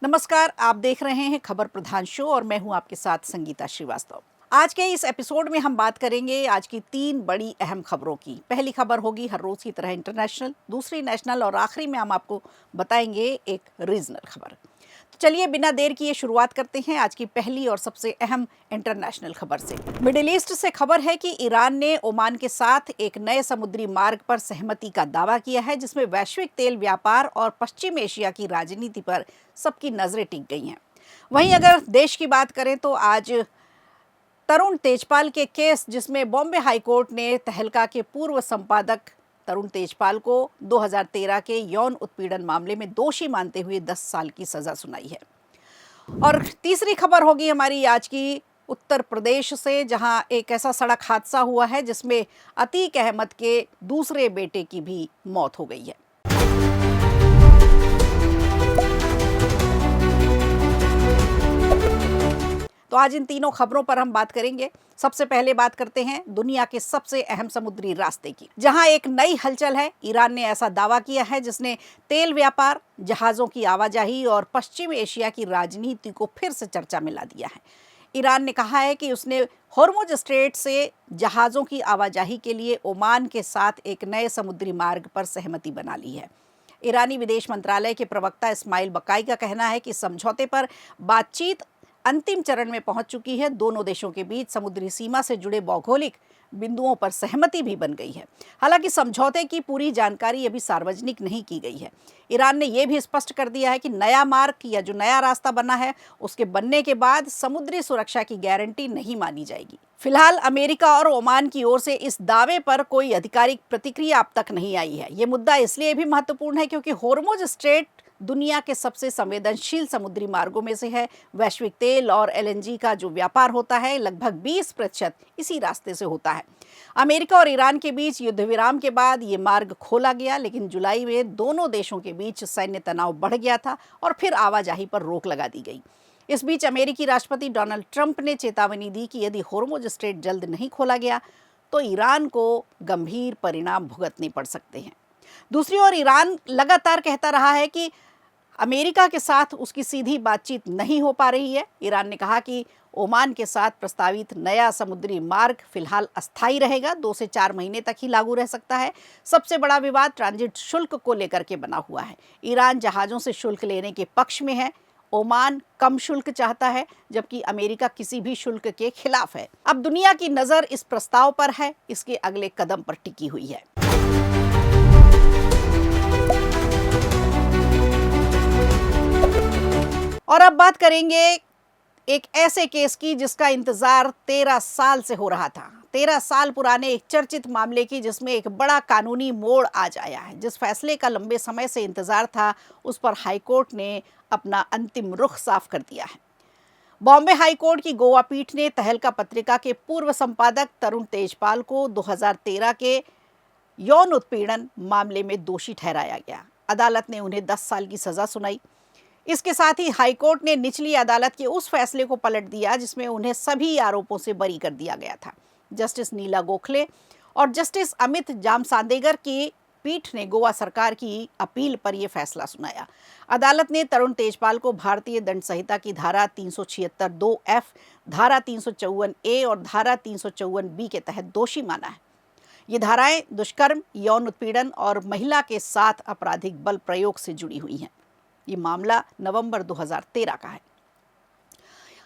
नमस्कार, आप देख रहे हैं खबर प्रधान शो और मैं हूं आपके साथ संगीता श्रीवास्तव। आज के इस एपिसोड में हम बात करेंगे आज की 3 बड़ी अहम खबरों की। पहली खबर होगी हर रोज की तरह इंटरनेशनल, दूसरी नेशनल और आखिरी में हम आपको बताएंगे एक रीजनल खबर। तो चलिए बिना देर किए शुरुआत करते हैं आज की पहली और सबसे अहम इंटरनेशनल खबर से। मिडिल ईस्ट से खबर है कि ईरान ने ओमान के साथ एक नए समुद्री मार्ग पर सहमति का दावा किया है, जिसमें वैश्विक तेल व्यापार और पश्चिम एशिया की राजनीति पर सबकी नजरें टिक गई हैं। वहीं अगर देश की बात करें तो आज तरुण तेजपाल के केस, जिसमें बॉम्बे हाईकोर्ट ने तहलका के पूर्व संपादक तरुण तेजपाल को 2013 के यौन उत्पीड़न मामले में दोषी मानते हुए 10 साल की सजा सुनाई है। और तीसरी खबर होगी हमारी आज की उत्तर प्रदेश से, जहां एक ऐसा सड़क हादसा हुआ है जिसमें अतीक अहमद के दूसरे बेटे की भी मौत हो गई है। तो आज इन तीनों खबरों पर हम बात करेंगे। सबसे पहले बात करते हैं दुनिया के सबसे अहम समुद्री रास्ते की, जहां एक नई हलचल है। ईरान ने ऐसा दावा किया है जिसने तेल व्यापार, जहाजों की आवाजाही और पश्चिम एशिया की राजनीति को फिर से चर्चा में ला दिया है। ईरान ने कहा है कि उसने होर्मुज स्ट्रेट से जहाजों की आवाजाही के लिए ओमान के साथ एक नए समुद्री मार्ग पर सहमति बना ली है। ईरानी विदेश मंत्रालय के प्रवक्ता इस्माइल बकाई का कहना है कि समझौते पर बातचीत अंतिम चरण में पहुंच चुकी है। दोनों देशों के बीच समुद्री सीमा से जुड़े भौगोलिक बिंदुओं पर सहमति भी बन गई है। हालांकि समझौते की पूरी जानकारी अभी सार्वजनिक नहीं की गई है। ईरान ने यह भी स्पष्ट कर दिया है कि नया मार्ग या जो नया रास्ता बना है उसके बनने के बाद समुद्री सुरक्षा की गारंटी नहीं मानी जाएगी। फिलहाल अमेरिका और ओमान की ओर से इस दावे पर कोई आधिकारिक प्रतिक्रिया अब तक नहीं आई है। ये मुद्दा इसलिए भी महत्वपूर्ण है क्योंकि होर्मुज स्ट्रेट दुनिया के सबसे संवेदनशील समुद्री मार्गों में से है। वैश्विक तेल और एलएनजी का जो व्यापार होता है लगभग 20% इसी रास्ते से होता है। अमेरिका और ईरान के बीच युद्ध विराम के बाद ये मार्ग खोला गया, लेकिन जुलाई में दोनों देशों के बीच सैन्य तनाव बढ़ गया था और फिर आवाजाही पर रोक लगा दी गई। इस बीच अमेरिकी राष्ट्रपति डोनाल्ड ट्रंप ने चेतावनी दी कि यदि होर्मुज स्ट्रेट जल्द नहीं खोला गया तो ईरान को गंभीर परिणाम भुगतने पड़ सकते हैं। दूसरी ओर ईरान लगातार कहता रहा है कि अमेरिका के साथ उसकी सीधी बातचीत नहीं हो पा रही है। ईरान ने कहा कि ओमान के साथ प्रस्तावित नया समुद्री मार्ग फिलहाल अस्थायी रहेगा, 2 से 4 महीने तक ही लागू रह सकता है। सबसे बड़ा विवाद ट्रांजिट शुल्क को लेकर के बना हुआ है। ईरान जहाज़ों से शुल्क लेने के पक्ष में है, ओमान कम शुल्क चाहता है, जबकि अमेरिका किसी भी शुल्क के खिलाफ है। अब दुनिया की नज़र इस प्रस्ताव पर है, इसके अगले कदम पर टिकी हुई है। और अब बात करेंगे एक ऐसे केस की जिसका इंतजार 13 साल से हो रहा था। 13 साल पुराने एक चर्चित मामले की, जिसमें एक बड़ा कानूनी मोड़ आज आया है। जिस फैसले का लंबे समय से इंतजार था, उस पर हाईकोर्ट ने अपना अंतिम रुख साफ कर दिया है। बॉम्बे हाईकोर्ट की गोवा पीठ ने तहलका पत्रिका के पूर्व संपादक तरुण तेजपाल को 2013 के यौन उत्पीड़न मामले में दोषी ठहराया गया। अदालत ने उन्हें 10 साल की सजा सुनाई। इसके साथ ही हाईकोर्ट ने निचली अदालत के उस फैसले को पलट दिया जिसमें उन्हें सभी आरोपों से बरी कर दिया गया था। जस्टिस नीला गोखले और जस्टिस अमित जामसांदेगर की पीठ ने गोवा सरकार की अपील पर यह फैसला सुनाया। अदालत ने तरुण तेजपाल को भारतीय दंड संहिता की धारा 376(2)(f), धारा 354(a) और धारा 354(b) के तहत दोषी माना है। ये धाराएं दुष्कर्म, यौन उत्पीड़न और महिला के साथ आपराधिक बल प्रयोग से जुड़ी हुई हैं। ये मामला नवंबर 2013 का है।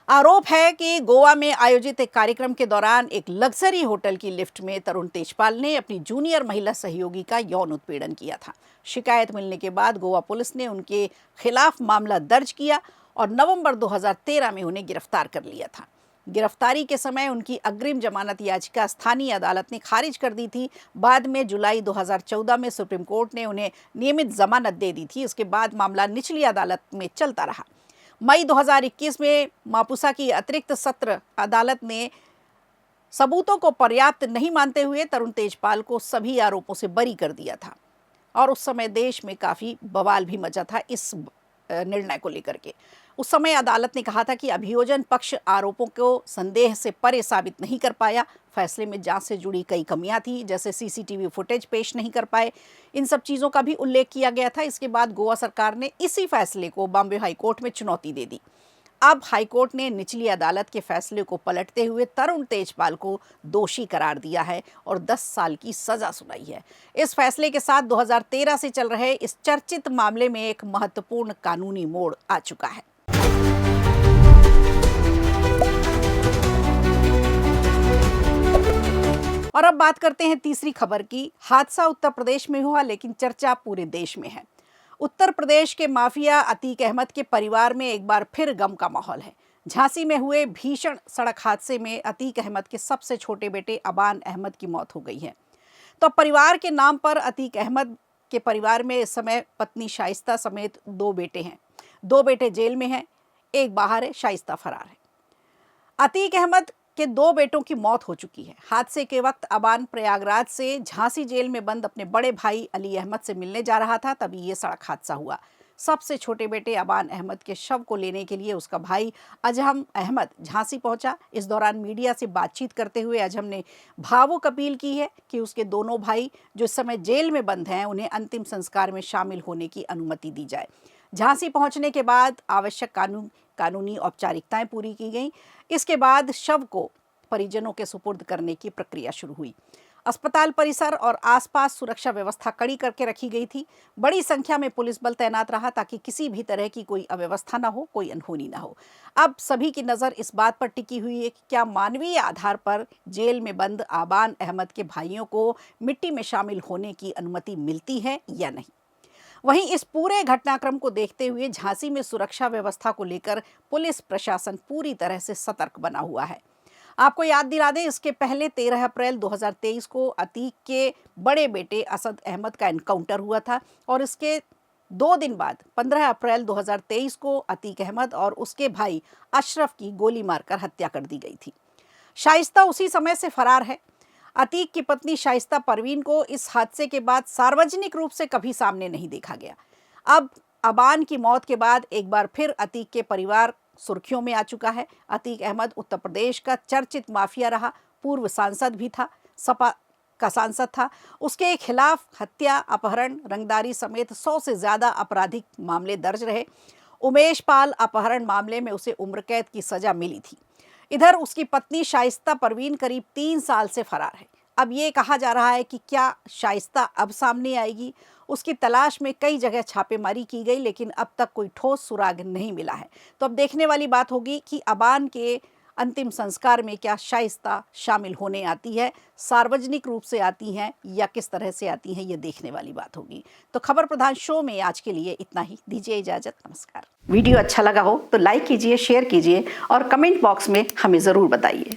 आरोप है कि गोवा में आयोजित एक कार्यक्रम के दौरान एक लग्जरी होटल की लिफ्ट में तरुण तेजपाल ने अपनी जूनियर महिला सहयोगी का यौन उत्पीड़न किया था। शिकायत मिलने के बाद गोवा पुलिस ने उनके खिलाफ मामला दर्ज किया और नवंबर 2013 में उन्हें गिरफ्तार कर लिया था। गिरफ्तारी के समय उनकी अग्रिम जमानत याचिका स्थानीय अदालत ने खारिज कर दी थी। बाद में जुलाई 2014 में सुप्रीम कोर्ट ने उन्हें नियमित जमानत दे दी थी। उसके बाद मामला निचली अदालत में चलता रहा। मई 2021 में मापुसा की अतिरिक्त सत्र अदालत ने सबूतों को पर्याप्त नहीं मानते हुए तरुण तेजपाल को सभी आरोपों से बरी कर दिया था और उस समय देश में काफ़ी बवाल भी मचा था इस निर्णय को लेकर के। उस समय अदालत ने कहा था कि अभियोजन पक्ष आरोपों को संदेह से परे साबित नहीं कर पाया। फैसले में जांच से जुड़ी कई कमियां थी, जैसे सीसीटीवी फुटेज पेश नहीं कर पाए। इन सब चीज़ों का भी उल्लेख किया गया था। इसके बाद गोवा सरकार ने इसी फैसले को बॉम्बे हाईकोर्ट में चुनौती दे दी। अब हाईकोर्ट ने निचली अदालत के फैसले को पलटते हुए तरुण तेजपाल को दोषी करार दिया है और 10 साल की सजा सुनाई है। इस फैसले के साथ 2013 से चल रहे इस चर्चित मामले में एक महत्वपूर्ण कानूनी मोड़ आ चुका है। और अब बात करते हैं तीसरी खबर की। हादसा उत्तर प्रदेश में हुआ, लेकिन चर्चा पूरे देश में है। उत्तर प्रदेश के माफिया अतीक अहमद के परिवार में एक बार फिर गम का माहौल है। झांसी में हुए भीषण सड़क हादसे में अतीक अहमद के सबसे छोटे बेटे अबान अहमद की मौत हो गई है। तो परिवार के नाम पर अतीक अहमद के परिवार में इस समय पत्नी शाइस्ता समेत 2 बेटे हैं। 2 बेटे जेल में हैं, एक बाहर है, शाइस्ता फरार है। अतीक अहमद के 2 बेटों की मौत हो चुकी है। हादसे के वक्त अबान प्रयागराज से झांसी जेल में बंद अपने बड़े भाई अली अहमद से मिलने जा रहा था, तभी ये सड़क हादसा हुआ। सबसे छोटे बेटे अबान अहमद के शव को लेने के लिए उसका भाई अजहम अहमद झांसी पहुंचा। इस दौरान मीडिया से बातचीत करते हुए अजहम ने भावुक अपील की है कि उसके दोनों भाई जो इस समय जेल में बंद हैं, उन्हें अंतिम संस्कार में शामिल होने की अनुमति दी जाए। झांसी पहुंचने के बाद आवश्यक कानूनी औपचारिकताएं पूरी की गईं। इसके बाद शव को परिजनों के सुपुर्द करने की प्रक्रिया शुरू हुई। अस्पताल परिसर और आसपास सुरक्षा व्यवस्था कड़ी करके रखी गई थी। बड़ी संख्या में पुलिस बल तैनात रहा ताकि किसी भी तरह की कोई अव्यवस्था ना हो, कोई अनहोनी ना हो। अब सभी की नज़र इस बात पर टिकी हुई है कि क्या मानवीय आधार पर जेल में बंद अबान अहमद के भाइयों को मिट्टी में शामिल होने की अनुमति मिलती है या नहीं। वहीं इस पूरे घटनाक्रम को देखते हुए झांसी में सुरक्षा व्यवस्था को लेकर पुलिस प्रशासन पूरी तरह से सतर्क बना हुआ है। आपको याद दिला दें, इसके पहले 13 अप्रैल 2023 को अतीक के बड़े बेटे असद अहमद का एनकाउंटर हुआ था और इसके 2 दिन बाद 15 अप्रैल 2023 को अतीक अहमद और उसके भाई अशरफ की गोली मारकर हत्या कर दी गई थी। शाइस्ता उसी समय से फरार है। अतीक की पत्नी शाइस्ता परवीन को इस हादसे के बाद सार्वजनिक रूप से कभी सामने नहीं देखा गया। अब अबान की मौत के बाद एक बार फिर अतीक के परिवार सुर्खियों में आ चुका है। अतीक अहमद उत्तर प्रदेश का चर्चित माफिया रहा, पूर्व सांसद भी था, सपा का सांसद था। उसके खिलाफ हत्या, अपहरण, रंगदारी समेत 100 से ज़्यादा आपराधिक मामले दर्ज रहे। उमेश पाल अपहरण मामले में उसे उम्र कैद की सज़ा मिली थी। इधर उसकी पत्नी शाइस्ता परवीन करीब 3 साल से फरार है। अब ये कहा जा रहा है कि क्या शाइस्ता अब सामने आएगी। उसकी तलाश में कई जगह छापेमारी की गई, लेकिन अब तक कोई ठोस सुराग नहीं मिला है। तो अब देखने वाली बात होगी कि अबान के अंतिम संस्कार में क्या शाइस्ता शामिल होने आती है, सार्वजनिक रूप से आती हैं या किस तरह से आती हैं, ये देखने वाली बात होगी। तो खबर प्रधान शो में आज के लिए इतना ही। दीजिए इजाजत, नमस्कार। वीडियो अच्छा लगा हो तो लाइक कीजिए, शेयर कीजिए और कमेंट बॉक्स में हमें ज़रूर बताइए।